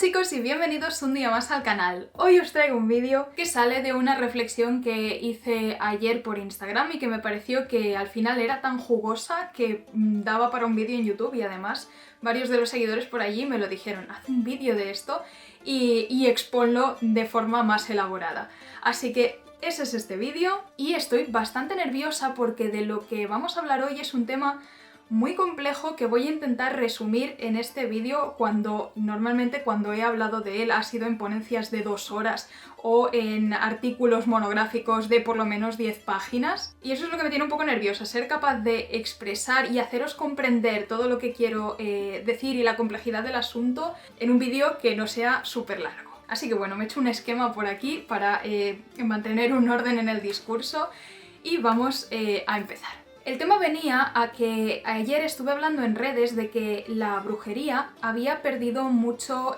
chicos y bienvenidos un día más al canal. Hoy os traigo un vídeo que sale de una reflexión que hice ayer por Instagram y que me pareció que al final era tan jugosa que daba para un vídeo en YouTube, y además varios de los seguidores por allí me lo dijeron: haz un vídeo de esto y exponlo de forma más elaborada. Así que ese es este vídeo y estoy bastante nerviosa porque de lo que vamos a hablar hoy es un tema muy complejo que voy a intentar resumir en este vídeo, cuando normalmente cuando he hablado de él ha sido en ponencias de 2 horas o en artículos monográficos de por lo menos 10 páginas. Y eso es lo que me tiene un poco nerviosa, ser capaz de expresar y haceros comprender todo lo que quiero decir y la complejidad del asunto en un vídeo que no sea súper largo. Así que bueno, me he hecho un esquema por aquí para mantener un orden en el discurso y vamos a empezar. El tema venía a que ayer estuve hablando en redes de que la brujería había perdido mucho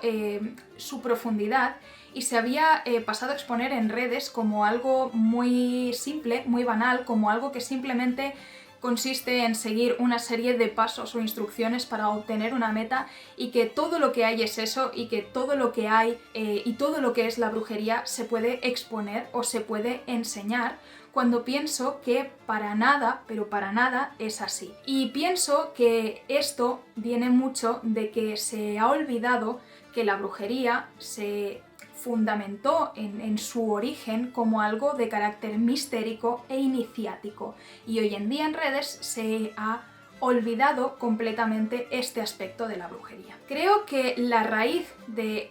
su profundidad y se había pasado a exponer en redes como algo muy simple, muy banal, como algo que simplemente consiste en seguir una serie de pasos o instrucciones para obtener una meta, y que todo lo que hay es eso, y que todo lo que hay y todo lo que es la brujería se puede exponer o se puede enseñar, cuando pienso que para nada, pero para nada es así. Y pienso que esto viene mucho de que se ha olvidado que la brujería se fundamentó en su origen como algo de carácter mistérico e iniciático, y hoy en día en redes se ha olvidado completamente este aspecto de la brujería. Creo que la raíz de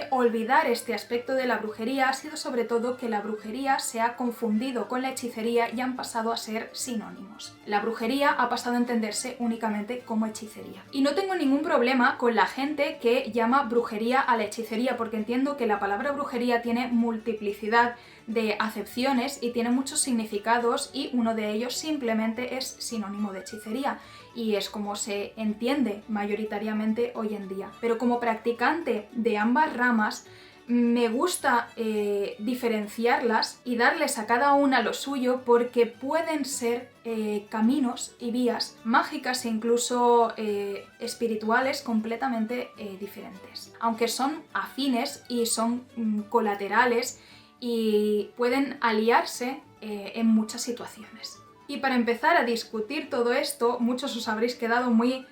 olvidar este aspecto de la brujería ha sido sobre todo que la brujería se ha confundido con la hechicería y han pasado a ser sinónimos. La brujería ha pasado a entenderse únicamente como hechicería. Y no tengo ningún problema con la gente que llama brujería a la hechicería, porque entiendo que la palabra brujería tiene multiplicidad de acepciones y tiene muchos significados, y uno de ellos simplemente es sinónimo de hechicería, y es como se entiende mayoritariamente hoy en día. Pero como practicante de ambas ramas me gusta diferenciarlas y darles a cada una lo suyo, porque pueden ser caminos y vías mágicas e incluso espirituales completamente diferentes, aunque son afines y son colaterales y pueden aliarse en muchas situaciones. Y para empezar a discutir todo esto, muchos os habréis quedado muy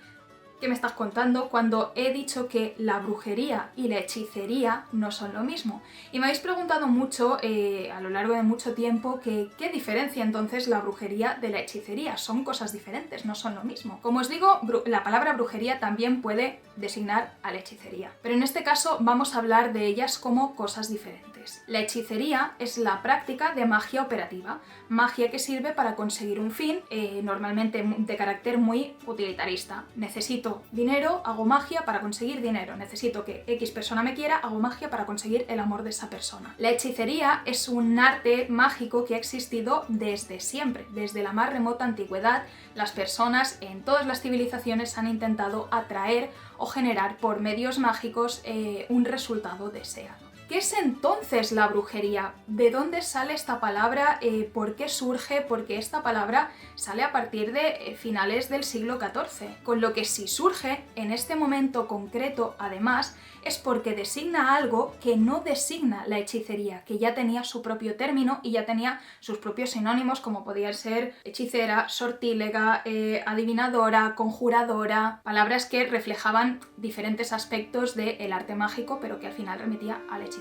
¿qué me estás contando?, cuando he dicho que la brujería y la hechicería no son lo mismo. Y me habéis preguntado mucho a lo largo de mucho tiempo que ¿qué diferencia entonces la brujería de la hechicería? Son cosas diferentes, no son lo mismo. Como os digo, la palabra brujería también puede designar a la hechicería, pero en este caso vamos a hablar de ellas como cosas diferentes. La hechicería es la práctica de magia operativa, magia que sirve para conseguir un fin, normalmente de carácter muy utilitarista. Necesito dinero, hago magia para conseguir dinero. Necesito que X persona me quiera, hago magia para conseguir el amor de esa persona. La hechicería es un arte mágico que ha existido desde siempre, desde la más remota antigüedad. Las personas en todas las civilizaciones han intentado atraer o generar por medios mágicos un resultado deseado. ¿Qué es entonces la brujería? ¿De dónde sale esta palabra? ¿Por qué surge? Porque esta palabra sale a partir de finales del siglo XIV, con lo que si surge en este momento concreto, además, es porque designa algo que no designa la hechicería, que ya tenía su propio término y ya tenía sus propios sinónimos, como podían ser hechicera, sortílega, adivinadora, conjuradora, palabras que reflejaban diferentes aspectos del arte mágico, pero que al final remitía a la hechicería.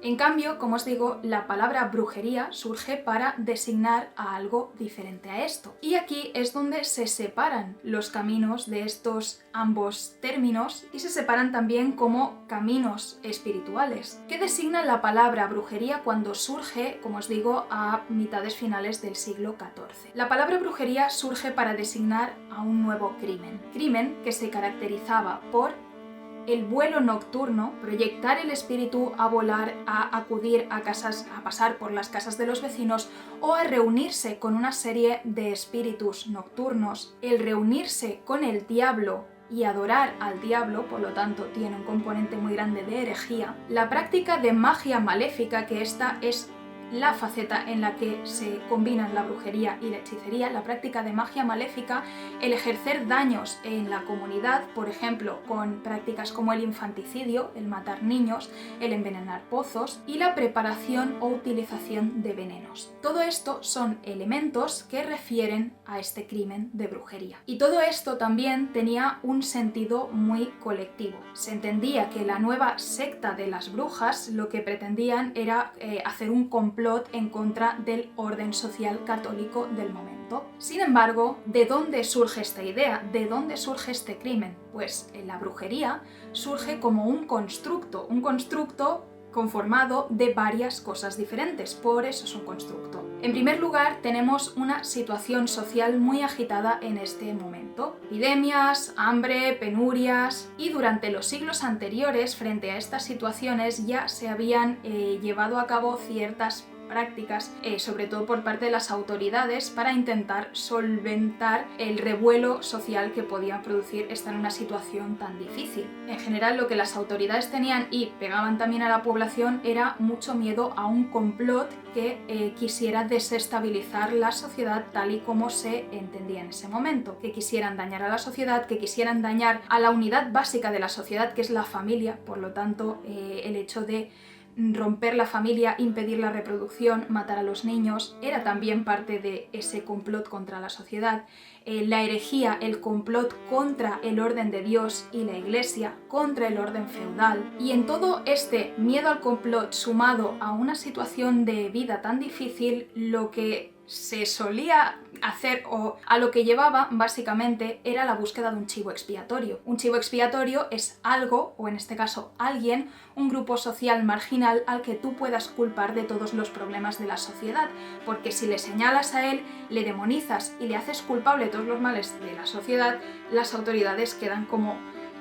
En cambio, como os digo, la palabra brujería surge para designar a algo diferente a esto. Y aquí es donde se separan los caminos de estos ambos términos, y se separan también como caminos espirituales. ¿Qué designa la palabra brujería cuando surge, como os digo, a mitades finales del siglo XIV? La palabra brujería surge para designar a un nuevo crimen que se caracterizaba por el vuelo nocturno, proyectar el espíritu a volar, a acudir a casas, a pasar por las casas de los vecinos o a reunirse con una serie de espíritus nocturnos. El reunirse con el diablo y adorar al diablo, por lo tanto tiene un componente muy grande de herejía. La práctica de magia maléfica, que esta es la faceta en la que se combinan la brujería y la hechicería, la práctica de magia maléfica, el ejercer daños en la comunidad, por ejemplo, con prácticas como el infanticidio, el matar niños, el envenenar pozos y la preparación o utilización de venenos. Todo esto son elementos que refieren a este crimen de brujería. Y todo esto también tenía un sentido muy colectivo. Se entendía que la nueva secta de las brujas lo que pretendían era hacer un complot en contra del orden social católico del momento. Sin embargo, ¿de dónde surge esta idea? ¿De dónde surge este crimen? Pues la brujería surge como un constructo conformado de varias cosas diferentes, por eso es un constructo. En primer lugar, tenemos una situación social muy agitada en este momento. Epidemias, hambre, penurias, y durante los siglos anteriores, frente a estas situaciones, ya se habían llevado a cabo ciertas prácticas, sobre todo por parte de las autoridades, para intentar solventar el revuelo social que podía producir estar en una situación tan difícil. En general, lo que las autoridades tenían y pegaban también a la población era mucho miedo a un complot que quisiera desestabilizar la sociedad tal y como se entendía en ese momento, que quisieran dañar a la sociedad, que quisieran dañar a la unidad básica de la sociedad, que es la familia. Por lo tanto, el hecho de romper la familia, impedir la reproducción, matar a los niños, era también parte de ese complot contra la sociedad. La herejía, el complot contra el orden de Dios y la Iglesia, contra el orden feudal. Y en todo este miedo al complot sumado a una situación de vida tan difícil, lo que se solía hacer o a lo que llevaba básicamente era la búsqueda de un chivo expiatorio. Un chivo expiatorio es algo, o en este caso alguien, un grupo social marginal al que tú puedas culpar de todos los problemas de la sociedad, porque si le señalas a él, le demonizas y le haces culpable de todos los males de la sociedad, las autoridades quedan como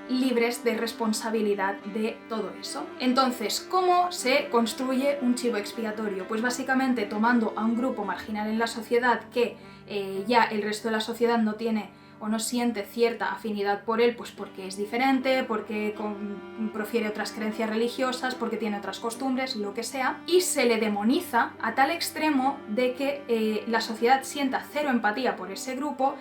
libres de responsabilidad de todo eso. Entonces, ¿cómo se construye un chivo expiatorio? Pues básicamente tomando a un grupo marginal en la sociedad que ya el resto de la sociedad no tiene o no siente cierta afinidad por él, pues porque es diferente, porque profiere otras creencias religiosas, porque tiene otras costumbres, lo que sea, y se le demoniza a tal extremo de que la sociedad sienta cero empatía por ese grupo,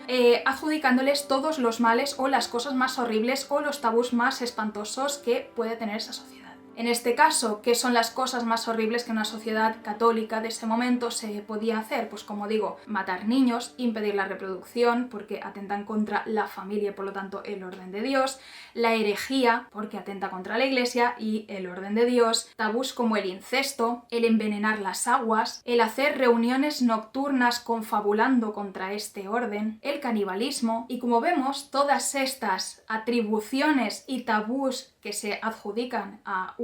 adjudicándoles todos los males o las cosas más horribles o los tabús más espantosos que puede tener esa sociedad. En este caso, ¿qué son las cosas más horribles que una sociedad católica de ese momento se podía hacer? Pues como digo, matar niños, impedir la reproducción porque atentan contra la familia y por lo tanto el orden de Dios, la herejía porque atenta contra la Iglesia y el orden de Dios, tabús como el incesto, el envenenar las aguas, el hacer reuniones nocturnas confabulando contra este orden, el canibalismo, y como vemos, todas estas atribuciones y tabús que se adjudican a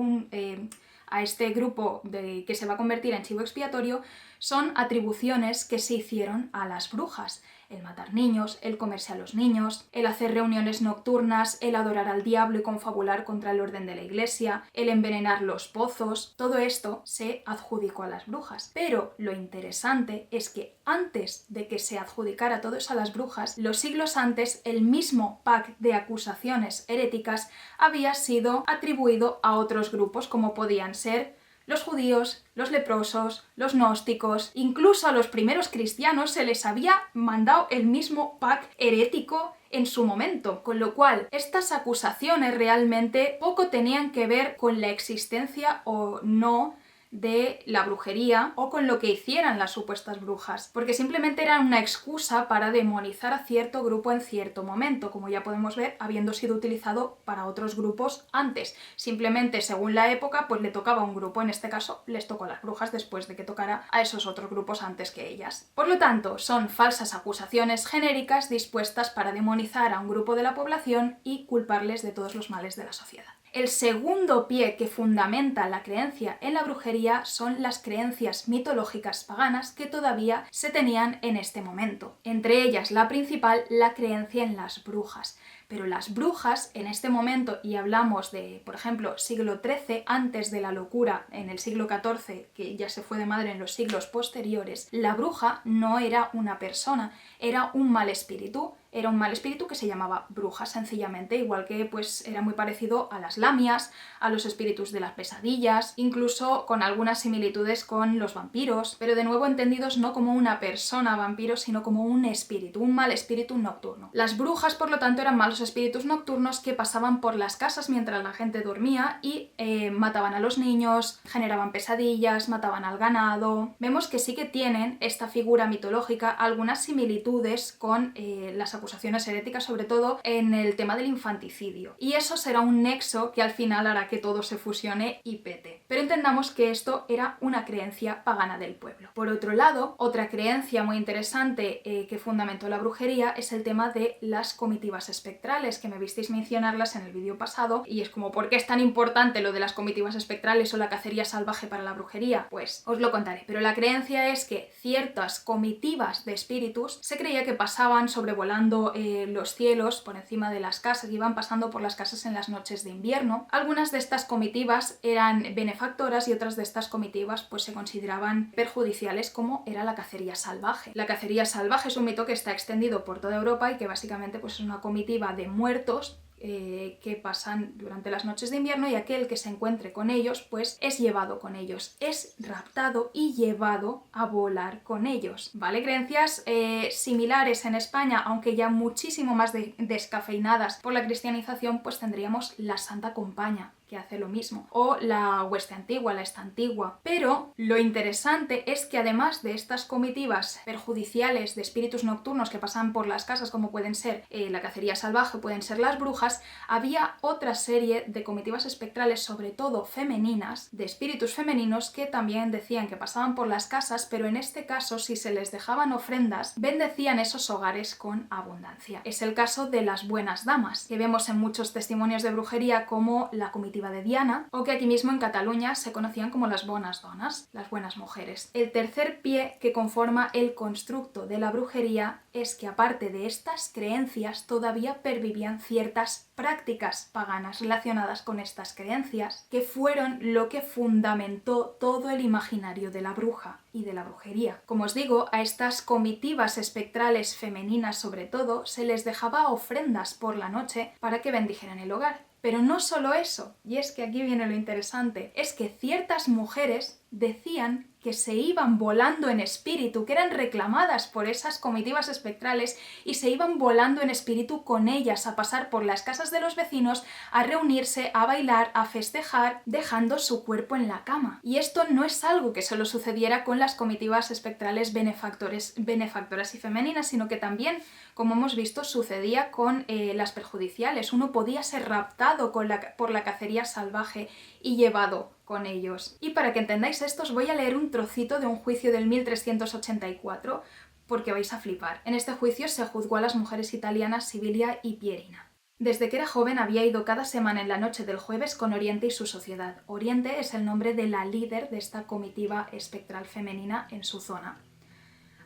este grupo que se va a convertir en chivo expiatorio son atribuciones que se hicieron a las brujas. El matar niños, el comerse a los niños, el hacer reuniones nocturnas, el adorar al diablo y confabular contra el orden de la Iglesia, el envenenar los pozos, todo esto se adjudicó a las brujas. Pero lo interesante es que antes de que se adjudicara todo eso a las brujas, los siglos antes el mismo pack de acusaciones heréticas había sido atribuido a otros grupos como podían ser los judíos, los leprosos, los gnósticos, incluso a los primeros cristianos se les había mandado el mismo pack herético en su momento, con lo cual estas acusaciones realmente poco tenían que ver con la existencia o no de la brujería o con lo que hicieran las supuestas brujas, porque simplemente eran una excusa para demonizar a cierto grupo en cierto momento, como ya podemos ver, habiendo sido utilizado para otros grupos antes. Simplemente, según la época, pues le tocaba a un grupo, en este caso les tocó a las brujas después de que tocara a esos otros grupos antes que ellas. Por lo tanto, son falsas acusaciones genéricas dispuestas para demonizar a un grupo de la población y culparles de todos los males de la sociedad. El segundo pie que fundamenta la creencia en la brujería son las creencias mitológicas paganas que todavía se tenían en este momento. Entre ellas, la principal, la creencia en las brujas. Pero las brujas, en este momento, y hablamos de, por ejemplo, siglo XIII, antes de la locura, en el siglo XIV, que ya se fue de madre en los siglos posteriores, la bruja no era una persona, era un mal espíritu. era un mal espíritu que se llamaba bruja, sencillamente, igual que pues era muy parecido a las lamias, a los espíritus de las pesadillas, incluso con algunas similitudes con los vampiros, pero de nuevo entendidos no como una persona vampiro, sino como un espíritu, un mal espíritu nocturno. Las brujas, por lo tanto, eran malos espíritus nocturnos que pasaban por las casas mientras la gente dormía y mataban a los niños, generaban pesadillas, mataban al ganado. Vemos que sí que tienen esta figura mitológica algunas similitudes con las acusaciones heréticas, sobre todo en el tema del infanticidio. Y eso será un nexo que al final hará que todo se fusione y pete. Pero entendamos que esto era una creencia pagana del pueblo. Por otro lado, otra creencia muy interesante que fundamentó la brujería es el tema de las comitivas espectrales, que me visteis mencionarlas en el vídeo pasado, y es como, ¿por qué es tan importante lo de las comitivas espectrales o la cacería salvaje para la brujería? Pues os lo contaré, pero la creencia es que ciertas comitivas de espíritus se creía que pasaban sobrevolando los cielos por encima de las casas, iban pasando por las casas en las noches de invierno. Algunas de estas comitivas eran benefactoras y otras de estas comitivas pues se consideraban perjudiciales, como era la cacería salvaje. La cacería salvaje es un mito que está extendido por toda Europa y que básicamente pues es una comitiva de muertos que pasan durante las noches de invierno, y aquel que se encuentre con ellos pues es llevado con ellos, es raptado y llevado a volar con ellos, ¿vale? Creencias similares en España, aunque ya muchísimo más descafeinadas por la cristianización, pues tendríamos la Santa Compaña, que hace lo mismo, o la Hueste Antigua, la Esta Antigua. Pero lo interesante es que además de estas comitivas perjudiciales de espíritus nocturnos que pasan por las casas, como pueden ser la cacería salvaje, pueden ser las brujas, había otra serie de comitivas espectrales, sobre todo femeninas, de espíritus femeninos, que también decían que pasaban por las casas, pero en este caso, si se les dejaban ofrendas, bendecían esos hogares con abundancia. Es el caso de las buenas damas, que vemos en muchos testimonios de brujería, como la comitiva de Diana, o que aquí mismo en Cataluña se conocían como las bonas donas, las buenas mujeres. El tercer pie que conforma el constructo de la brujería es que, aparte de estas creencias, todavía pervivían ciertas prácticas paganas relacionadas con estas creencias, que fueron lo que fundamentó todo el imaginario de la bruja y de la brujería. Como os digo, a estas comitivas espectrales femeninas sobre todo se les dejaba ofrendas por la noche para que bendijeran el hogar. Pero no solo eso, y es que aquí viene lo interesante, es que ciertas mujeres decían que se iban volando en espíritu, que eran reclamadas por esas comitivas espectrales y se iban volando en espíritu con ellas a pasar por las casas de los vecinos, a reunirse, a bailar, a festejar, dejando su cuerpo en la cama. Y esto no es algo que solo sucediera con las comitivas espectrales benefactoras y femeninas, sino que también, como hemos visto, sucedía con las perjudiciales. Uno podía ser raptado por la cacería salvaje y llevado con ellos. Y para que entendáis esto, os voy a leer un trocito de un juicio del 1384, porque vais a flipar. En este juicio se juzgó a las mujeres italianas Sibilia y Pierina. Desde que era joven había ido cada semana en la noche del jueves con Oriente y su sociedad. Oriente es el nombre de la líder de esta comitiva espectral femenina en su zona.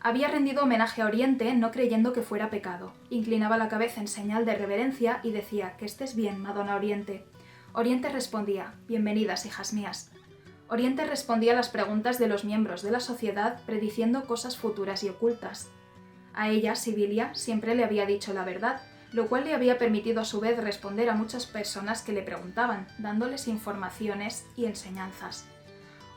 Había rendido homenaje a Oriente no creyendo que fuera pecado. Inclinaba la cabeza en señal de reverencia y decía: «Que estés bien, Madonna Oriente». Oriente respondía: «Bienvenidas, hijas mías». Oriente respondía a las preguntas de los miembros de la sociedad prediciendo cosas futuras y ocultas. A ella, Sibilia, siempre le había dicho la verdad, lo cual le había permitido a su vez responder a muchas personas que le preguntaban, dándoles informaciones y enseñanzas.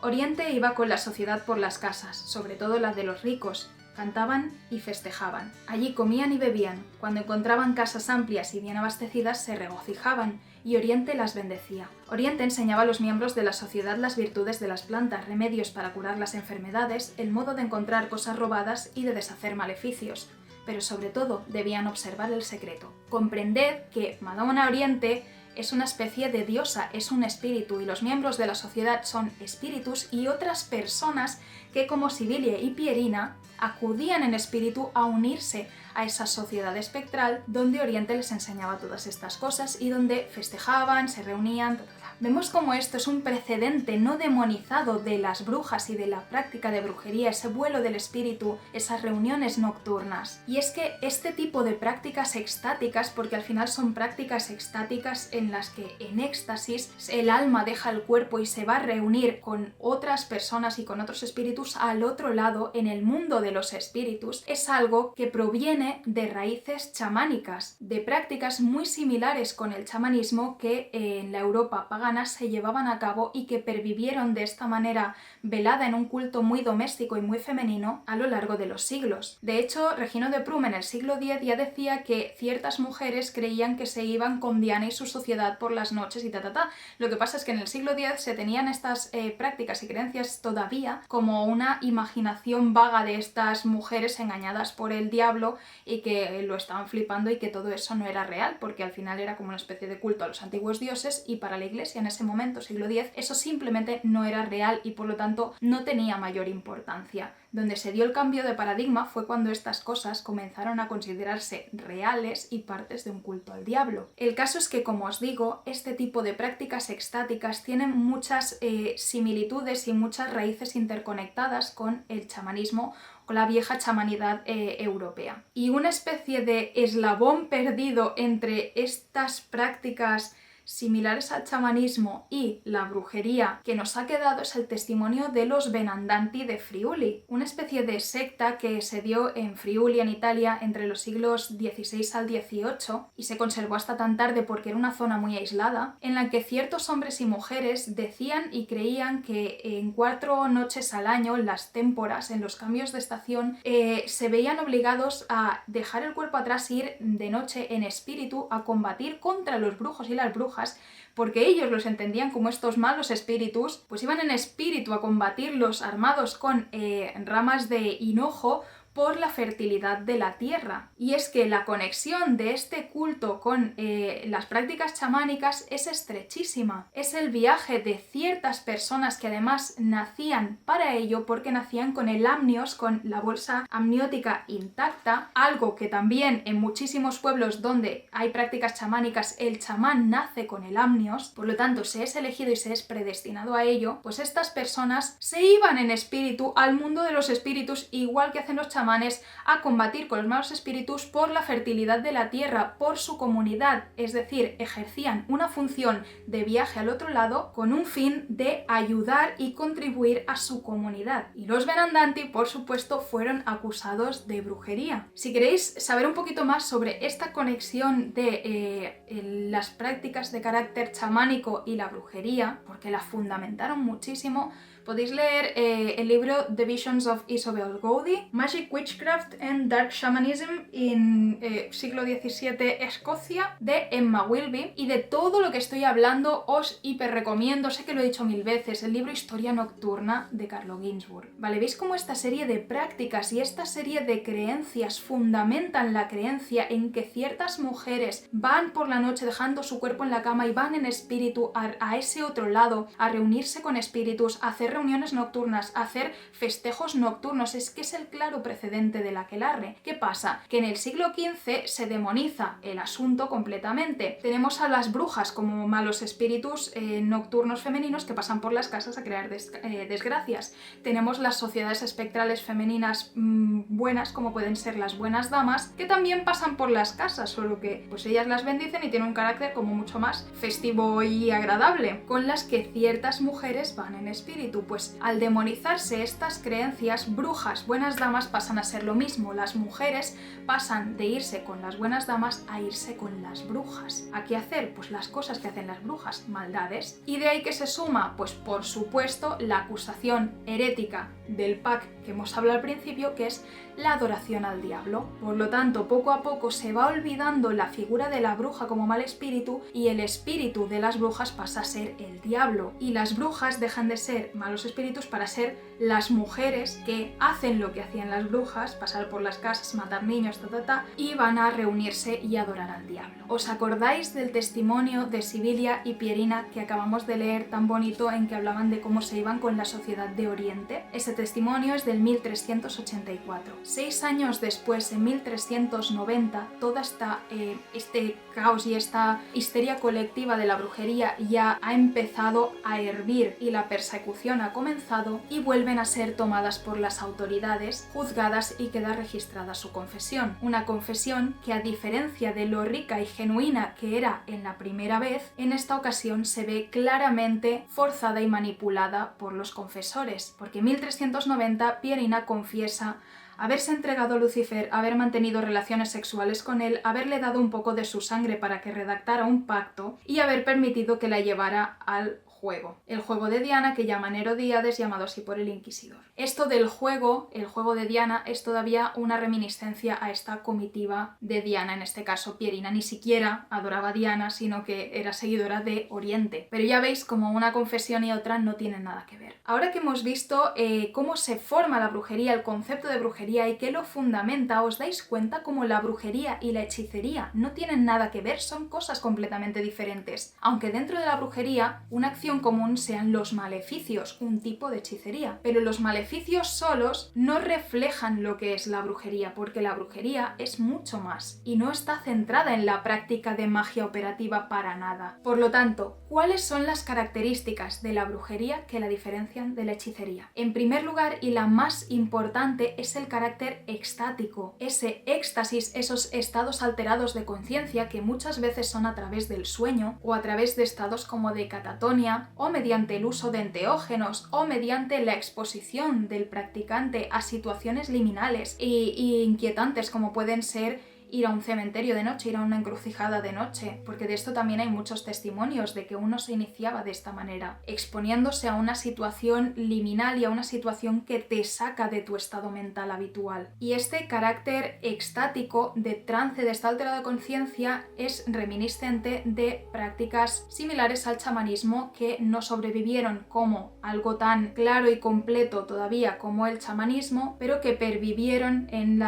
Oriente iba con la sociedad por las casas, sobre todo las de los ricos. Cantaban y festejaban. Allí comían y bebían. Cuando encontraban casas amplias y bien abastecidas, se regocijaban, y Oriente las bendecía. Oriente enseñaba a los miembros de la sociedad las virtudes de las plantas, remedios para curar las enfermedades, el modo de encontrar cosas robadas y de deshacer maleficios. Pero sobre todo, debían observar el secreto. Comprended que Madonna Oriente es una especie de diosa, es un espíritu, y los miembros de la sociedad son espíritus y otras personas que, como Sibilia y Pierina, acudían en espíritu a unirse a esa sociedad espectral donde Oriente les enseñaba todas estas cosas y donde festejaban, se reunían, Vemos como esto es un precedente no demonizado de las brujas y de la práctica de brujería, ese vuelo del espíritu, esas reuniones nocturnas. Y es que este tipo de prácticas extáticas, porque al final son prácticas extáticas en las que en éxtasis el alma deja el cuerpo y se va a reunir con otras personas y con otros espíritus al otro lado en el mundo de los espíritus, es algo que proviene de raíces chamánicas, de prácticas muy similares con el chamanismo que en la Europa pagana se llevaban a cabo y que pervivieron de esta manera velada en un culto muy doméstico y muy femenino a lo largo de los siglos. De hecho, Regino de Prum en el siglo X ya decía que ciertas mujeres creían que se iban con Diana y su sociedad por las noches y Lo que pasa es que en el siglo X se tenían estas prácticas y creencias todavía como una imaginación vaga de estas mujeres engañadas por el diablo y que lo estaban flipando y que todo eso no era real, porque al final era como una especie de culto a los antiguos dioses y para la iglesia en ese momento, siglo X, eso simplemente no era real y por lo tanto no tenía mayor importancia. Donde se dio el cambio de paradigma fue cuando estas cosas comenzaron a considerarse reales y partes de un culto al diablo. El caso es que, como os digo, este tipo de prácticas extáticas tienen muchas similitudes y muchas raíces interconectadas con el chamanismo, con la vieja chamanidad europea. Y una especie de eslabón perdido entre estas prácticas similares al chamanismo y la brujería que nos ha quedado es el testimonio de los Benandanti de Friuli, una especie de secta que se dio en Friuli, en Italia, entre los siglos XVI al XVIII y se conservó hasta tan tarde porque era una zona muy aislada, en la que ciertos hombres y mujeres decían y creían que en 4 noches al año, en las témporas, en los cambios de estación, se veían obligados a dejar el cuerpo atrás e ir de noche en espíritu a combatir contra los brujos y las brujas, porque ellos los entendían como estos malos espíritus, pues iban en espíritu a combatirlos armados con ramas de hinojo por la fertilidad de la tierra. Y es que la conexión de este culto con las prácticas chamánicas es estrechísima. Es el viaje de ciertas personas que además nacían para ello porque nacían con el amnios, con la bolsa amniótica intacta, algo que también en muchísimos pueblos donde hay prácticas chamánicas el chamán nace con el amnios, por lo tanto se es elegido y se es predestinado a ello, pues estas personas se iban en espíritu al mundo de los espíritus igual que hacen los chamanes a combatir con los malos espíritus por la fertilidad de la tierra, por su comunidad, es decir, ejercían una función de viaje al otro lado con un fin de ayudar y contribuir a su comunidad. Y los Benandanti, por supuesto, fueron acusados de brujería. Si queréis saber un poquito más sobre esta conexión de las prácticas de carácter chamánico y la brujería, porque la fundamentaron muchísimo, podéis leer el libro The Visions of Isobel Gowdy, Magic, Witchcraft and Dark Shamanism in siglo XVII Escocia, de Emma Wilby. Y de todo lo que estoy hablando os hiper recomiendo, sé que lo he dicho 1000 veces, el libro Historia Nocturna de Carlo Ginzburg. Vale, ¿veis cómo esta serie de prácticas y esta serie de creencias fundamentan la creencia en que ciertas mujeres van por la noche dejando su cuerpo en la cama y van en espíritu a ese otro lado, a reunirse con espíritus, a hacer reuniones nocturnas, a hacer festejos nocturnos? Es que es el claro precedente del aquelarre. ¿Qué pasa? Que en el siglo XV se demoniza el asunto completamente. Tenemos a las brujas como malos espíritus nocturnos femeninos que pasan por las casas a crear desgracias. Tenemos las sociedades espectrales femeninas buenas, como pueden ser las buenas damas, que también pasan por las casas, solo que pues ellas las bendicen y tienen un carácter como mucho más festivo y agradable, con las que ciertas mujeres van en espíritu. Pues al demonizarse estas creencias, brujas, buenas damas pasan a ser lo mismo. Las mujeres pasan de irse con las buenas damas a irse con las brujas. ¿A qué hacer? Pues las cosas que hacen las brujas, maldades. Y de ahí que se suma, pues por supuesto, la acusación herética del PAC que hemos hablado al principio, que es la adoración al diablo. Por lo tanto, poco a poco se va olvidando la figura de la bruja como mal espíritu y el espíritu de las brujas pasa a ser el diablo. Y las brujas dejan de ser malos espíritus para ser las mujeres que hacen lo que hacían las brujas brujas, pasar por las casas, matar niños, y van a reunirse y adorar al diablo. ¿Os acordáis del testimonio de Sibilia y Pierina que acabamos de leer tan bonito en que hablaban de cómo se iban con la sociedad de Oriente? Ese testimonio es del 1384. 6 años después, en 1390, toda este caos y esta histeria colectiva de la brujería ya ha empezado a hervir y la persecución ha comenzado, y vuelven a ser tomadas por las autoridades, juzgadas, y queda registrada su confesión. Una confesión que, a diferencia de lo rica y genuina que era en la primera vez, en esta ocasión se ve claramente forzada y manipulada por los confesores, porque en 1390 Pierina confiesa haberse entregado a Lucifer, haber mantenido relaciones sexuales con él, haberle dado un poco de su sangre para que redactara un pacto y haber permitido que la llevara al juego. El juego de Diana, que llaman Herodíades, llamado así por el inquisidor. Esto del juego, el juego de Diana, es todavía una reminiscencia a esta comitiva de Diana, en este caso Pierina ni siquiera adoraba a Diana, sino que era seguidora de Oriente. Pero ya veis como una confesión y otra no tienen nada que ver. Ahora que hemos visto cómo se forma la brujería, el concepto de brujería y qué lo fundamenta, os dais cuenta cómo la brujería y la hechicería no tienen nada que ver, son cosas completamente diferentes. Aunque dentro de la brujería una acción común sean los maleficios, un tipo de hechicería, pero los maleficios solos no reflejan lo que es la brujería, porque la brujería es mucho más y no está centrada en la práctica de magia operativa para nada. Por lo tanto, ¿cuáles son las características de la brujería que la diferencian de la hechicería? En primer lugar, y la más importante, es el carácter extático, ese éxtasis, esos estados alterados de conciencia que muchas veces son a través del sueño o a través de estados como de catatonia, o mediante el uso de enteógenos o mediante la exposición del practicante a situaciones liminales e inquietantes como pueden ser ir a un cementerio de noche, ir a una encrucijada de noche, porque de esto también hay muchos testimonios de que uno se iniciaba de esta manera, exponiéndose a una situación liminal y a una situación que te saca de tu estado mental habitual. Y este carácter extático de trance, de estado alterado de conciencia, es reminiscente de prácticas similares al chamanismo que no sobrevivieron como algo tan claro y completo todavía como el chamanismo, pero que pervivieron en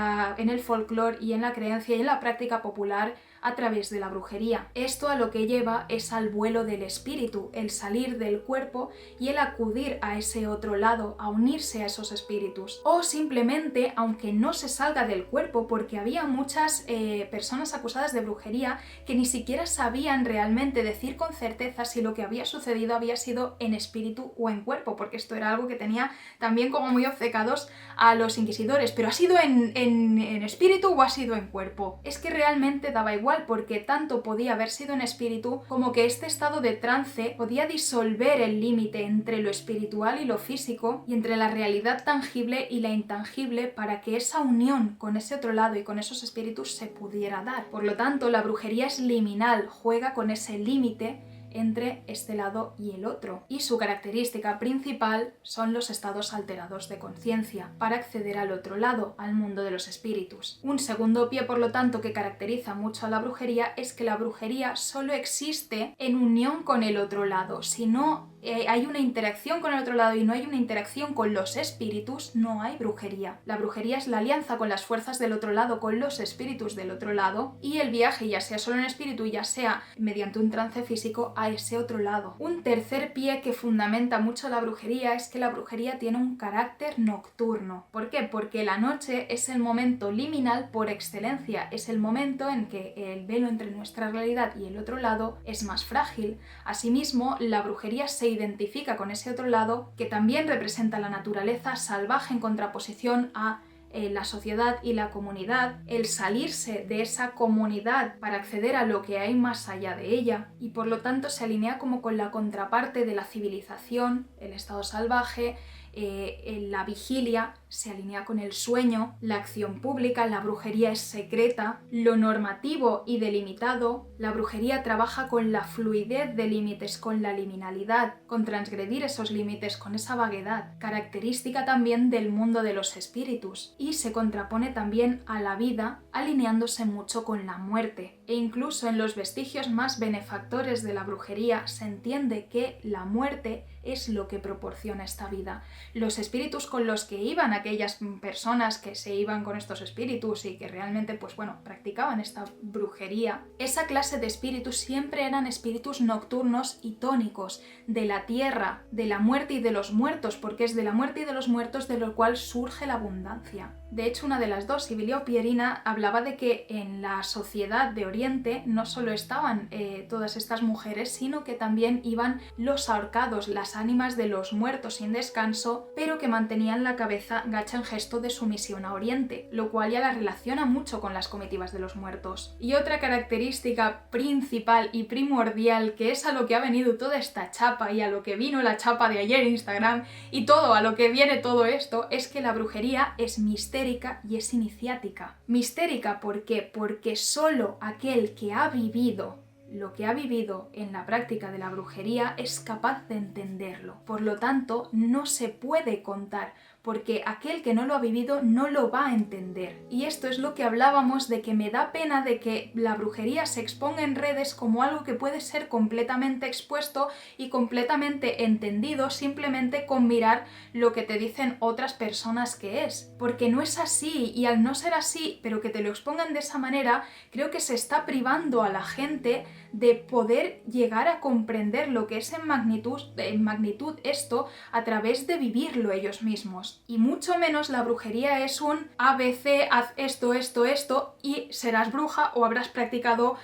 el folclore y en la creencia y en la práctica popular a través de la brujería. Esto a lo que lleva es al vuelo del espíritu, el salir del cuerpo y el acudir a ese otro lado, a unirse a esos espíritus. O simplemente, aunque no se salga del cuerpo, porque había muchas personas acusadas de brujería que ni siquiera sabían realmente decir con certeza si lo que había sucedido había sido en espíritu o en cuerpo, porque esto era algo que tenía también como muy obcecados a los inquisidores. ¿Pero ha sido en espíritu o ha sido en cuerpo? Es que realmente daba igual, porque tanto podía haber sido en espíritu como que este estado de trance podía disolver el límite entre lo espiritual y lo físico y entre la realidad tangible y la intangible para que esa unión con ese otro lado y con esos espíritus se pudiera dar. Por lo tanto, la brujería es liminal, juega con ese límite entre este lado y el otro, y su característica principal son los estados alterados de conciencia para acceder al otro lado, al mundo de los espíritus. Un segundo pie, por lo tanto, que caracteriza mucho a la brujería es que la brujería solo existe en unión con el otro lado. Si no hay una interacción con el otro lado y no hay una interacción con los espíritus, no hay brujería. La brujería es la alianza con las fuerzas del otro lado, con los espíritus del otro lado, y el viaje, ya sea solo en espíritu, ya sea mediante un trance físico, a ese otro lado. Un tercer pie que fundamenta mucho la brujería es que la brujería tiene un carácter nocturno. ¿Por qué? Porque la noche es el momento liminal por excelencia, es el momento en que el velo entre nuestra realidad y el otro lado es más frágil. Asimismo, la brujería se identifica con ese otro lado que también representa la naturaleza salvaje en contraposición a la sociedad y la comunidad, el salirse de esa comunidad para acceder a lo que hay más allá de ella, y por lo tanto se alinea como con la contraparte de la civilización, el estado salvaje, la vigilia se alinea con el sueño, la acción pública, la brujería es secreta, lo normativo y delimitado. La brujería trabaja con la fluidez de límites, con la liminalidad, con transgredir esos límites, con esa vaguedad, característica también del mundo de los espíritus, y se contrapone también a la vida, alineándose mucho con la muerte. E incluso en los vestigios más benefactores de la brujería se entiende que la muerte es lo que proporciona esta vida. Los espíritus con los que iban a aquellas personas que se iban con estos espíritus y que realmente, pues bueno, practicaban esta brujería, esa clase de espíritus siempre eran espíritus nocturnos y tónicos, de la tierra, de la muerte y de los muertos, porque es de la muerte y de los muertos de lo cual surge la abundancia. De hecho, una de las dos, Sibilia Pierina, hablaba de que en la sociedad de Oriente no solo estaban todas estas mujeres, sino que también iban los ahorcados, las ánimas de los muertos sin descanso, pero que mantenían la cabeza gacha en gesto de sumisión a Oriente, lo cual ya la relaciona mucho con las comitivas de los muertos. Y otra característica principal y primordial, que es a lo que ha venido toda esta chapa y a lo que vino la chapa de ayer en Instagram y todo a lo que viene todo esto, es que la brujería es mistérica y es iniciática. Mistérica, ¿por qué? Porque solo aquel que ha vivido lo que ha vivido en la práctica de la brujería es capaz de entenderlo. Por lo tanto, no se puede contar, porque aquel que no lo ha vivido no lo va a entender. Y esto es lo que hablábamos de que me da pena de que la brujería se exponga en redes como algo que puede ser completamente expuesto y completamente entendido simplemente con mirar lo que te dicen otras personas que es. Porque no es así, y al no ser así, pero que te lo expongan de esa manera, creo que se está privando a la gente de poder llegar a comprender lo que es en magnitud esto a través de vivirlo ellos mismos. Y mucho menos la brujería es un ABC, haz esto, esto, esto y serás bruja o habrás practicado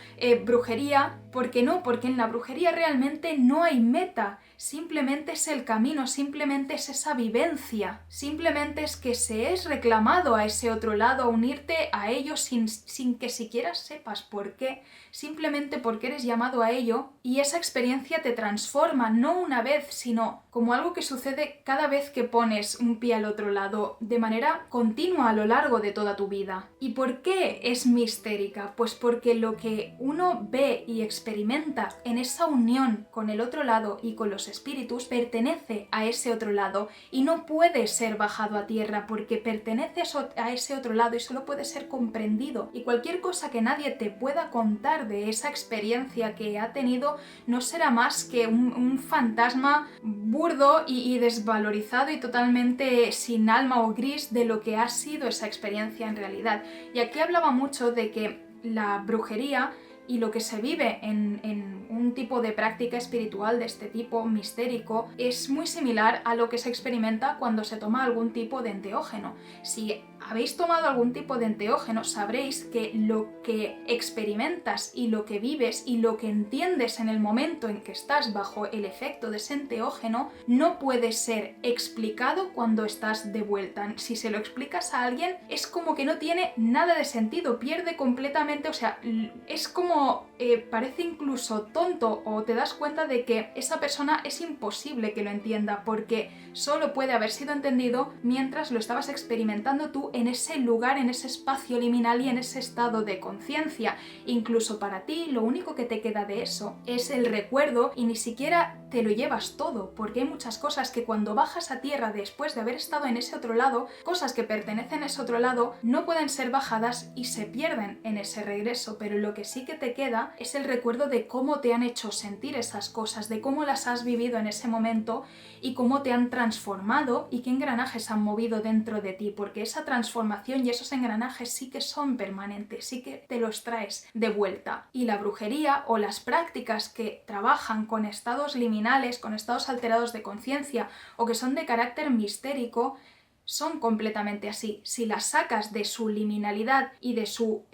brujería. ¿Por qué no? Porque en la brujería realmente no hay meta, simplemente es el camino, simplemente es esa vivencia, simplemente es que se es reclamado a ese otro lado, a unirte a ellos sin que siquiera sepas por qué, simplemente porque eres llamado a ello y esa experiencia te transforma, no una vez, sino como algo que sucede cada vez que pones un pie al otro lado, de manera continua a lo largo de toda tu vida. ¿Y por qué es mistérica? Pues porque lo que uno ve y experimenta en esa unión con el otro lado y con los espíritus pertenece a ese otro lado y no puede ser bajado a tierra porque pertenece a ese otro lado y solo puede ser comprendido. Y cualquier cosa que nadie te pueda contar de esa experiencia que ha tenido no será más que un fantasma burdo y desvalorizado y totalmente sin alma o gris de lo que ha sido esa experiencia en realidad. Y aquí hablaba mucho de que la brujería y lo que se vive en un tipo de práctica espiritual de este tipo mistérico es muy similar a lo que se experimenta cuando se toma algún tipo de enteógeno. Si habéis tomado algún tipo de enteógeno, sabréis que lo que experimentas y lo que vives y lo que entiendes en el momento en que estás bajo el efecto de ese enteógeno no puede ser explicado cuando estás de vuelta. Si se lo explicas a alguien, es como que no tiene nada de sentido, pierde completamente, o sea, es como parece incluso tonto, o te das cuenta de que esa persona es imposible que lo entienda porque solo puede haber sido entendido mientras lo estabas experimentando tú en ese lugar, en ese espacio liminal y en ese estado de conciencia. Incluso para ti lo único que te queda de eso es el recuerdo y ni siquiera te lo llevas todo, porque hay muchas cosas que cuando bajas a tierra después de haber estado en ese otro lado, cosas que pertenecen a ese otro lado no pueden ser bajadas y se pierden en ese regreso, pero lo que sí que te queda es el recuerdo de cómo te han hecho sentir esas cosas, de cómo las has vivido en ese momento y cómo te han transformado y qué engranajes han movido dentro de ti, porque esa transformación y esos engranajes sí que son permanentes, sí que te los traes de vuelta. Y la brujería o las prácticas que trabajan con estados liminales, con estados alterados de conciencia o que son de carácter mistérico, son completamente así. Si las sacas de su liminalidad y de su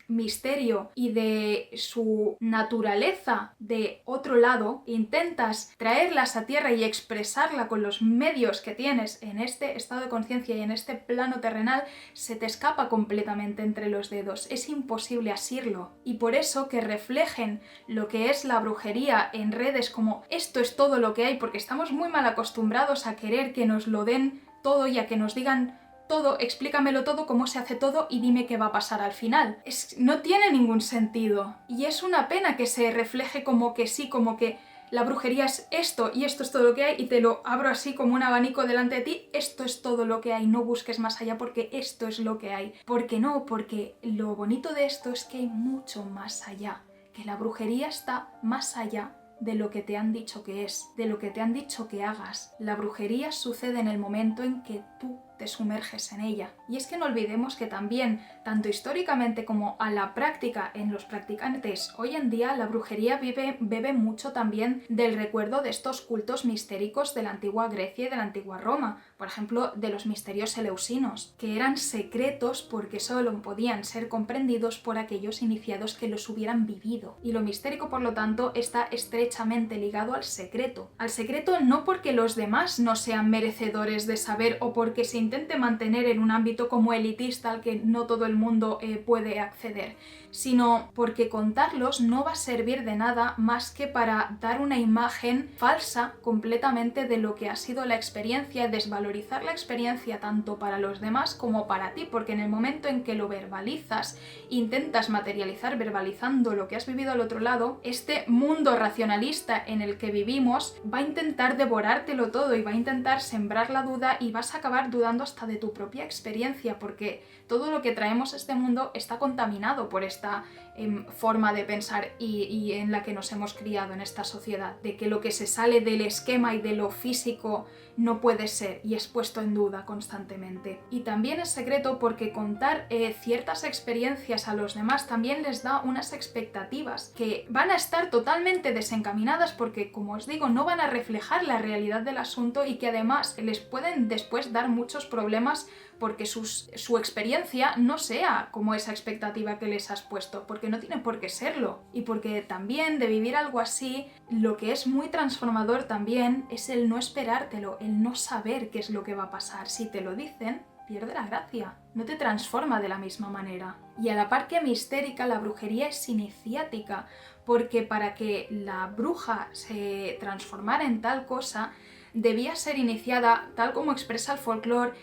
misterio y de su naturaleza de otro lado, intentas traerlas a tierra y expresarla con los medios que tienes en este estado de conciencia y en este plano terrenal, se te escapa completamente entre los dedos, es imposible asirlo. Y por eso que reflejen lo que es la brujería en redes como esto es todo lo que hay, porque estamos muy mal acostumbrados a querer que nos lo den todo y a que nos digan todo, explícamelo todo, cómo se hace todo y dime qué va a pasar al final. No tiene ningún sentido. Y es una pena que se refleje como que sí, como que la brujería es esto y esto es todo lo que hay y te lo abro así como un abanico delante de ti, esto es todo lo que hay, no busques más allá porque esto es lo que hay. ¿Por qué no? Porque lo bonito de esto es que hay mucho más allá, que la brujería está más allá de lo que te han dicho que es, de lo que te han dicho que hagas. La brujería sucede en el momento en que tú te sumerges en ella. Y es que no olvidemos que también, tanto históricamente como a la práctica en los practicantes hoy en día, la brujería bebe mucho también del recuerdo de estos cultos mistéricos de la antigua Grecia y de la antigua Roma. Por ejemplo, de los misterios eleusinos, que eran secretos porque solo podían ser comprendidos por aquellos iniciados que los hubieran vivido. Y lo mistérico, por lo tanto, está estrechamente ligado al secreto. Al secreto no porque los demás no sean merecedores de saber o porque se intente mantener en un ámbito como elitista al que no todo el mundo puede acceder, sino porque contarlos no va a servir de nada más que para dar una imagen falsa completamente de lo que ha sido la experiencia, desvalorizar la experiencia tanto para los demás como para ti, porque en el momento en que lo verbalizas, intentas materializar verbalizando lo que has vivido al otro lado, este mundo racionalista en el que vivimos va a intentar devorártelo todo y va a intentar sembrar la duda y vas a acabar dudando hasta de tu propia experiencia, porque todo lo que traemos a este mundo está contaminado por esta forma de pensar y en la que nos hemos criado en esta sociedad, de que lo que se sale del esquema y de lo físico no puede ser y es puesto en duda constantemente. Y también es secreto porque contar ciertas experiencias a los demás también les da unas expectativas que van a estar totalmente desencaminadas porque, como os digo, no van a reflejar la realidad del asunto y que además les pueden después dar muchos problemas porque su experiencia no sea como esa expectativa que les has puesto, porque no tiene por qué serlo. Y porque también de vivir algo así, lo que es muy transformador también es el no esperártelo, el no saber qué es lo que va a pasar. Si te lo dicen, pierde la gracia, no te transforma de la misma manera. Y a la par que mistérica, la brujería es iniciática, porque para que la bruja se transformara en tal cosa, debía ser iniciada, tal como expresa el folclore,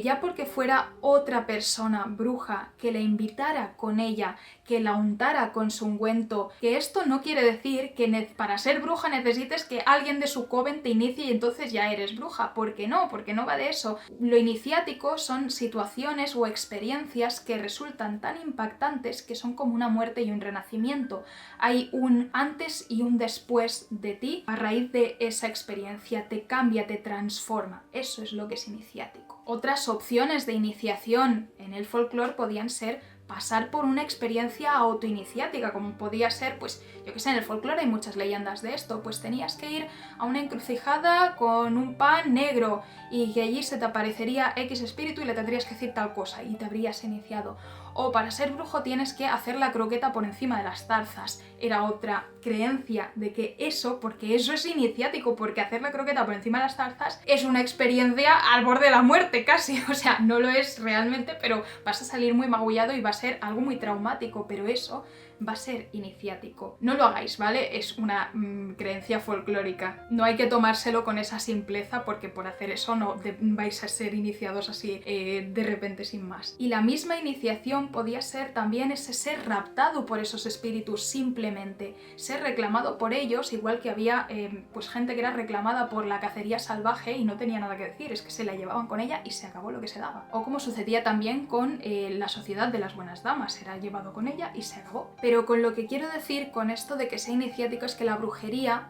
ya porque fuera otra persona bruja que la invitara con ella, que la untara con su ungüento, que esto no quiere decir que para ser bruja necesites que alguien de su coven te inicie y entonces ya eres bruja, porque no va de eso. Lo iniciático son situaciones o experiencias que resultan tan impactantes que son como una muerte y un renacimiento. Hay un antes y un después de ti a raíz de esa experiencia, te cambia, te transforma. Eso es lo que es iniciático. Otras opciones de iniciación en el folclore podían ser pasar por una experiencia autoiniciática, como podía ser, pues, yo que sé, en el folclore hay muchas leyendas de esto, pues tenías que ir a una encrucijada con un pan negro y que allí se te aparecería X espíritu y le tendrías que decir tal cosa y te habrías iniciado. O para ser brujo tienes que hacer la croqueta por encima de las zarzas. Era otra creencia de que eso, porque eso es iniciático, porque hacer la croqueta por encima de las zarzas es una experiencia al borde de la muerte casi. O sea, no lo es realmente, pero vas a salir muy magullado y va a ser algo muy traumático, pero eso va a ser iniciático. No lo hagáis, ¿vale? Es una creencia folclórica. No hay que tomárselo con esa simpleza porque por hacer eso no vais a ser iniciados así de repente sin más. Y la misma iniciación podía ser también ese ser raptado por esos espíritus simplemente, ser reclamado por ellos, igual que había pues gente que era reclamada por la cacería salvaje y no tenía nada que decir, es que se la llevaban con ella y se acabó lo que se daba. O como sucedía también con la sociedad de las buenas damas, era llevado con ella y se acabó. Pero con lo que quiero decir con esto de que sea iniciático es que la brujería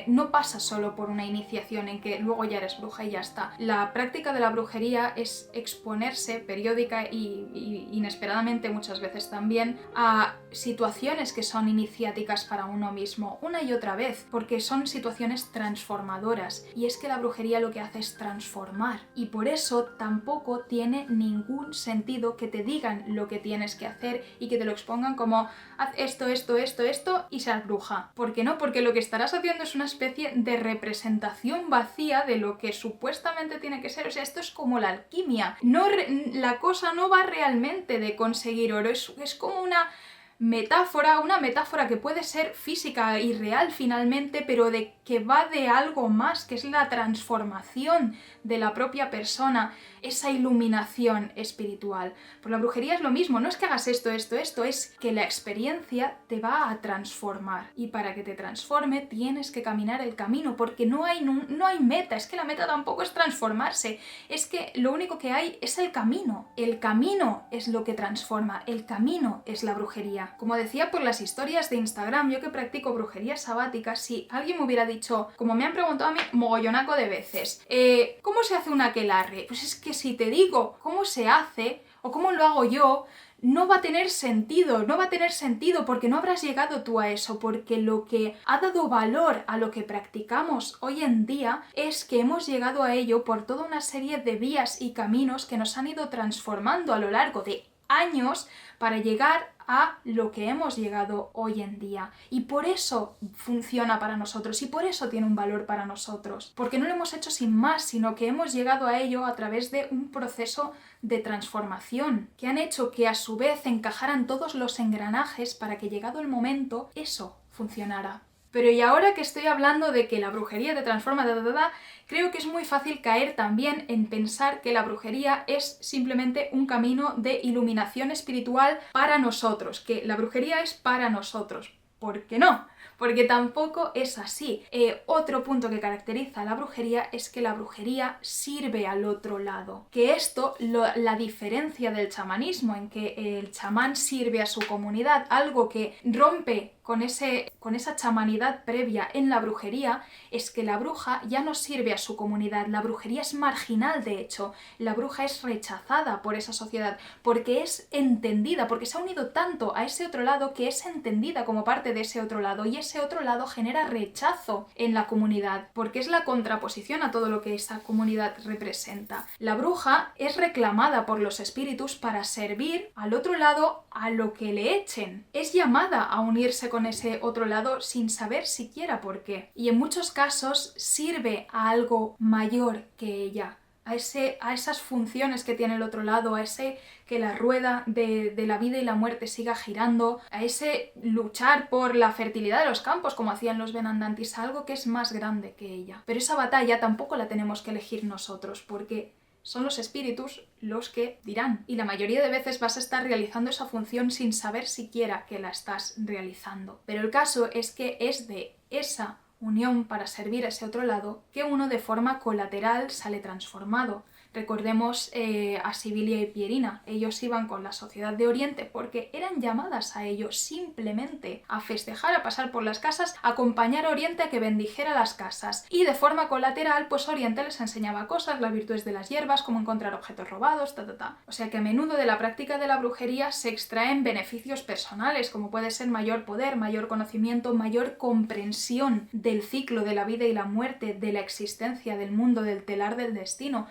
no pasa solo por una iniciación en que luego ya eres bruja y ya está. La práctica de la brujería es exponerse periódica y inesperadamente muchas veces también a situaciones que son iniciáticas para uno mismo, una y otra vez, porque son situaciones transformadoras. Y es que la brujería lo que hace es transformar. Y por eso tampoco tiene ningún sentido que te digan lo que tienes que hacer y que te lo expongan como haz esto y seas bruja. ¿Por qué no? Porque lo que estarás haciendo es una especie de representación vacía de lo que supuestamente tiene que ser. O sea, esto es como la alquimia. La cosa no va realmente de conseguir oro, es como una metáfora que puede ser física y real finalmente, pero de que va de algo más, que es la transformación de la propia persona, esa iluminación espiritual. Por la brujería es lo mismo, no es que hagas esto, es que la experiencia te va a transformar. Y para que te transforme tienes que caminar el camino, porque no hay meta, es que la meta tampoco es transformarse, es que lo único que hay es el camino. El camino es lo que transforma, el camino es la brujería. Mira, como decía por las historias de Instagram, yo que practico brujería sabática, si alguien me hubiera dicho, como me han preguntado a mí mogollonaco de veces, ¿cómo se hace un aquelarre? Pues es que si te digo cómo se hace o cómo lo hago yo, no va a tener sentido, no va a tener sentido porque no habrás llegado tú a eso, porque lo que ha dado valor a lo que practicamos hoy en día es que hemos llegado a ello por toda una serie de vías y caminos que nos han ido transformando a lo largo de años para llegar a lo que hemos llegado hoy en día. Y por eso funciona para nosotros y por eso tiene un valor para nosotros. Porque no lo hemos hecho sin más, sino que hemos llegado a ello a través de un proceso de transformación que han hecho que a su vez encajaran todos los engranajes para que llegado el momento eso funcionara. Pero y ahora que estoy hablando de que la brujería te transforma, creo que es muy fácil caer también en pensar que la brujería es simplemente un camino de iluminación espiritual para nosotros, que la brujería es para nosotros. ¿Por qué no? Porque tampoco es así. Otro punto que caracteriza a la brujería es que la brujería sirve al otro lado. Que esto la diferencia del chamanismo, en que el chamán sirve a su comunidad, algo que rompe con esa chamanidad previa en la brujería, es que la bruja ya no sirve a su comunidad. La brujería es marginal, de hecho. La bruja es rechazada por esa sociedad porque es entendida, porque se ha unido tanto a ese otro lado que es entendida como parte de ese otro lado, y ese otro lado genera rechazo en la comunidad porque es la contraposición a todo lo que esa comunidad representa. La bruja es reclamada por los espíritus para servir al otro lado a lo que le echen. Es llamada a unirse con ese otro lado sin saber siquiera por qué. Y en muchos casos sirve a algo mayor que ella, a esas funciones que tiene el otro lado, a ese que la rueda de la vida y la muerte siga girando, a ese luchar por la fertilidad de los campos como hacían los Benandantis, algo que es más grande que ella. Pero esa batalla tampoco la tenemos que elegir nosotros, porque son los espíritus los que dirán. Y la mayoría de veces vas a estar realizando esa función sin saber siquiera que la estás realizando. Pero el caso es que es de esa unión para servir a ese otro lado que uno de forma colateral sale transformado. Recordemos a Sibilia y Pierina. Ellos iban con la sociedad de Oriente porque eran llamadas a ello simplemente a festejar, a pasar por las casas, a acompañar a Oriente a que bendijera las casas. Y de forma colateral, pues Oriente les enseñaba cosas, las virtudes de las hierbas, cómo encontrar objetos robados, O sea que a menudo de la práctica de la brujería se extraen beneficios personales, como puede ser mayor poder, mayor conocimiento, mayor comprensión del ciclo de la vida y la muerte, de la existencia, del mundo, del telar del destino.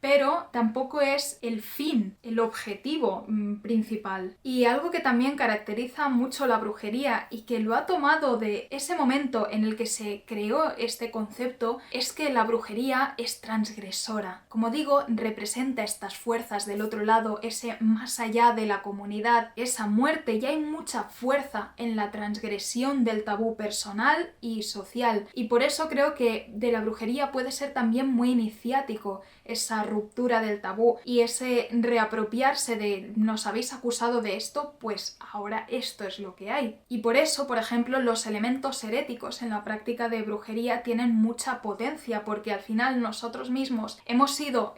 Pero tampoco es el fin, el objetivo principal. Y algo que también caracteriza mucho la brujería y que lo ha tomado de ese momento en el que se creó este concepto es que la brujería es transgresora. Como digo, representa estas fuerzas del otro lado, ese más allá de la comunidad, esa muerte. Ya hay mucha fuerza en la transgresión del tabú personal y social. Y por eso creo que de la brujería puede ser también muy iniciático esa ruptura del tabú y ese reapropiarse de nos habéis acusado de esto, pues ahora esto es lo que hay. Y por eso, por ejemplo, los elementos heréticos en la práctica de brujería tienen mucha potencia, porque al final nosotros mismos hemos sido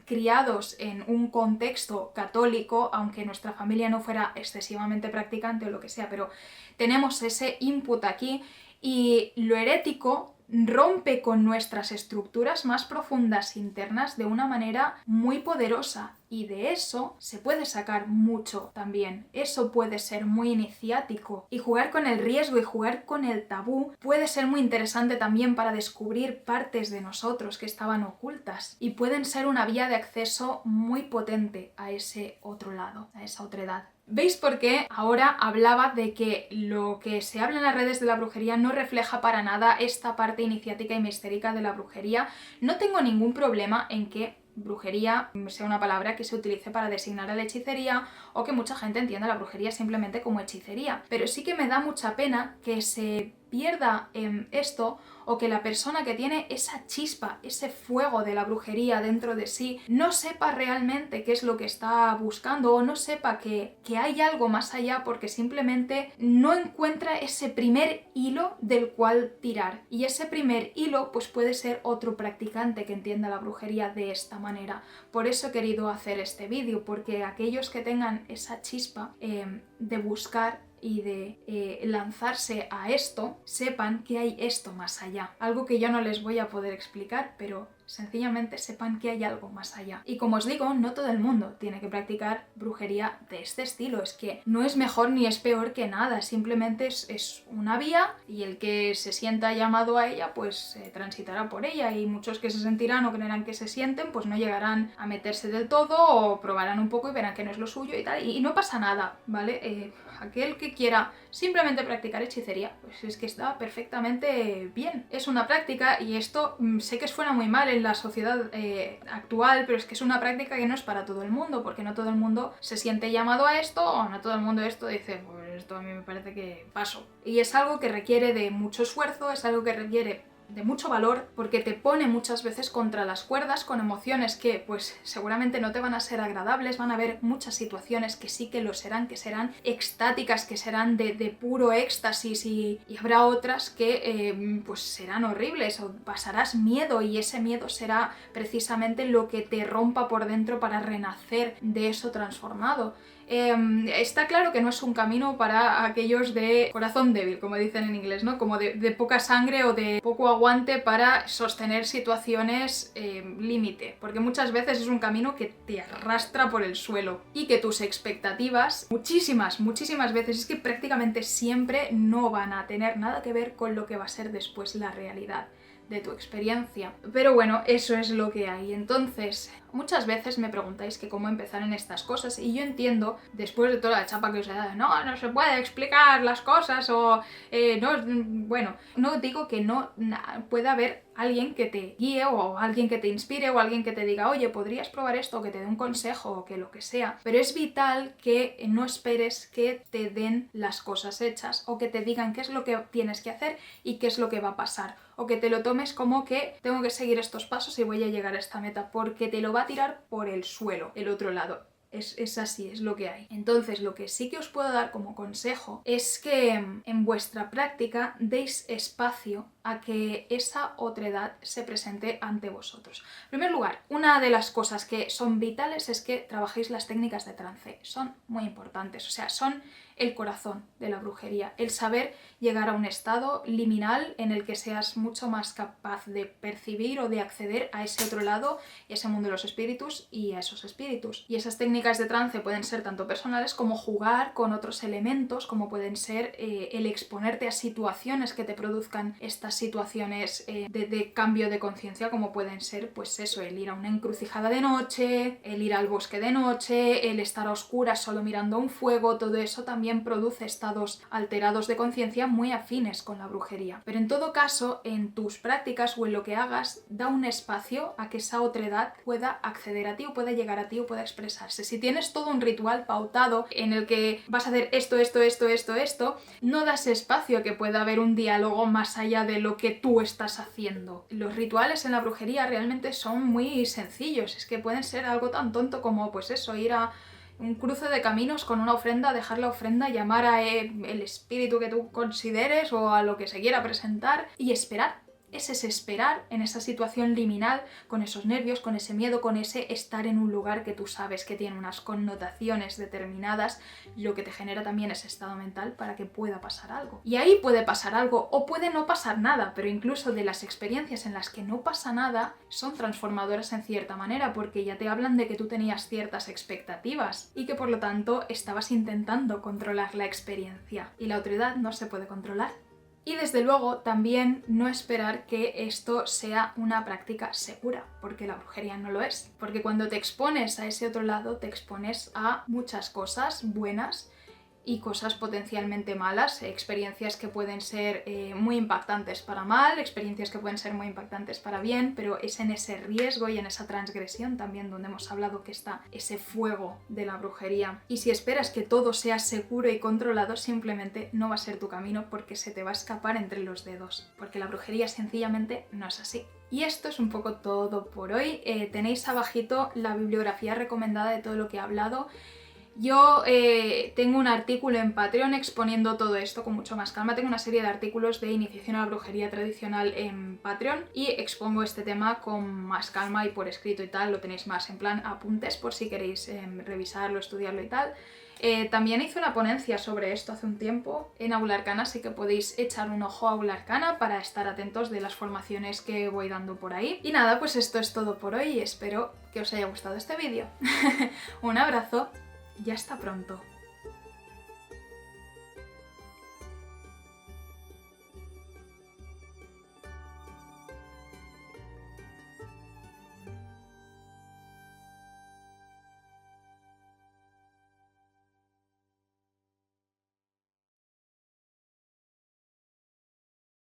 criados en un contexto católico, aunque nuestra familia no fuera excesivamente practicante o lo que sea, pero tenemos ese input aquí, y lo herético rompe con nuestras estructuras más profundas internas de una manera muy poderosa, y de eso se puede sacar mucho también. Eso puede ser muy iniciático, y jugar con el riesgo y jugar con el tabú puede ser muy interesante también para descubrir partes de nosotros que estaban ocultas y pueden ser una vía de acceso muy potente a ese otro lado, a esa otra edad. ¿Veis por qué ahora hablaba de que lo que se habla en las redes de la brujería no refleja para nada esta parte iniciática y mistérica de la brujería? No tengo ningún problema en que brujería sea una palabra que se utilice para designar a la hechicería, o que mucha gente entienda la brujería simplemente como hechicería, pero sí que me da mucha pena que se pierda esto, o que la persona que tiene esa chispa, ese fuego de la brujería dentro de sí, no sepa realmente qué es lo que está buscando, o no sepa que hay algo más allá, porque simplemente no encuentra ese primer hilo del cual tirar. Y ese primer hilo pues puede ser otro practicante que entienda la brujería de esta manera. Por eso he querido hacer este vídeo, porque aquellos que tengan esa chispa de buscar y de lanzarse a esto, sepan que hay esto más allá. Algo que yo no les voy a poder explicar, pero sencillamente sepan que hay algo más allá. Y como os digo, no todo el mundo tiene que practicar brujería de este estilo. Es que no es mejor ni es peor que nada, simplemente es una vía y el que se sienta llamado a ella, pues transitará por ella, y muchos que se sentirán o creerán que se sienten, pues no llegarán a meterse del todo o probarán un poco y verán que no es lo suyo y tal, y no pasa nada, ¿vale? Aquel que quiera simplemente practicar hechicería, pues es que está perfectamente bien. Es una práctica, y esto sé que suena muy mal en la sociedad actual, pero es que es una práctica que no es para todo el mundo, porque no todo el mundo se siente llamado a esto, o no todo el mundo esto dice, pues esto a mí me parece que paso. Y es algo que requiere de mucho esfuerzo, es algo que requiere de mucho valor, porque te pone muchas veces contra las cuerdas con emociones que pues seguramente no te van a ser agradables. Van a haber muchas situaciones que sí que lo serán, que serán extáticas, que serán de puro éxtasis, y habrá otras que pues serán horribles, o pasarás miedo, y ese miedo será precisamente lo que te rompa por dentro para renacer de eso transformado. Está claro que no es un camino para aquellos de corazón débil, como dicen en inglés, ¿no? Como de poca sangre o de poco aguante para sostener situaciones límite, porque muchas veces es un camino que te arrastra por el suelo, y que tus expectativas, muchísimas veces, es que prácticamente siempre no van a tener nada que ver con lo que va a ser después la realidad de tu experiencia. Pero bueno, eso es lo que hay. Entonces, muchas veces me preguntáis que cómo empezar en estas cosas, y yo entiendo, después de toda la chapa que os he dado, no se puede explicar las cosas, o bueno, no digo que no pueda haber alguien que te guíe, o alguien que te inspire, o alguien que te diga, oye, podrías probar esto, o que te dé un consejo, o que lo que sea, pero es vital que no esperes que te den las cosas hechas, o que te digan qué es lo que tienes que hacer y qué es lo que va a pasar, o que te lo tomes como que tengo que seguir estos pasos y voy a llegar a esta meta, porque te lo va a tirar por el suelo el otro lado. Es así, es lo que hay. Entonces, lo que sí que os puedo dar como consejo es que en vuestra práctica deis espacio a que esa otredad se presente ante vosotros. En primer lugar, una de las cosas que son vitales es que trabajéis las técnicas de trance. Son muy importantes, o sea, son el corazón de la brujería, el saber llegar a un estado liminal en el que seas mucho más capaz de percibir o de acceder a ese otro lado, y a ese mundo de los espíritus y a esos espíritus. Y esas técnicas de trance pueden ser tanto personales como jugar con otros elementos, como pueden ser el exponerte a situaciones que te produzcan estas situaciones de cambio de conciencia, como pueden ser, pues eso, el ir a una encrucijada de noche, el ir al bosque de noche, el estar a oscuras solo mirando un fuego. Todo eso también produce estados alterados de conciencia muy afines con la brujería. Pero en todo caso, en tus prácticas o en lo que hagas, da un espacio a que esa otredad pueda acceder a ti, o pueda llegar a ti, o pueda expresarse. Si tienes todo un ritual pautado en el que vas a hacer esto, no das espacio a que pueda haber un diálogo más allá de lo que tú estás haciendo. Los rituales en la brujería realmente son muy sencillos, es que pueden ser algo tan tonto como, pues eso, ir a un cruce de caminos con una ofrenda, dejar la ofrenda, llamar a el espíritu que tú consideres o a lo que se quiera presentar, y esperar. Es ese esperar en esa situación liminal, con esos nervios, con ese miedo, con ese estar en un lugar que tú sabes que tiene unas connotaciones determinadas, lo que te genera también ese estado mental para que pueda pasar algo. Y ahí puede pasar algo, o puede no pasar nada, pero incluso de las experiencias en las que no pasa nada son transformadoras en cierta manera, porque ya te hablan de que tú tenías ciertas expectativas y que por lo tanto estabas intentando controlar la experiencia, y la otredad no se puede controlar. Y desde luego también no esperar que esto sea una práctica segura, porque la brujería no lo es. Porque cuando te expones a ese otro lado, te expones a muchas cosas buenas y cosas potencialmente malas, experiencias que pueden ser muy impactantes para mal, experiencias que pueden ser muy impactantes para bien, pero es en ese riesgo y en esa transgresión también donde hemos hablado que está ese fuego de la brujería. Y si esperas que todo sea seguro y controlado, simplemente no va a ser tu camino, porque se te va a escapar entre los dedos, porque la brujería sencillamente no es así. Y esto es un poco todo por hoy. Tenéis abajito la bibliografía recomendada de todo lo que he hablado. Yo tengo un artículo en Patreon exponiendo todo esto con mucho más calma. Tengo una serie de artículos de iniciación a la brujería tradicional en Patreon y expongo este tema con más calma y por escrito y tal. Lo tenéis más en plan apuntes por si queréis revisarlo, estudiarlo y tal. También hice una ponencia sobre esto hace un tiempo en Aula Arcana, así que podéis echar un ojo a Aula Arcana para estar atentos de las formaciones que voy dando por ahí. Y nada, pues esto es todo por hoy y espero que os haya gustado este vídeo. Un abrazo y hasta pronto.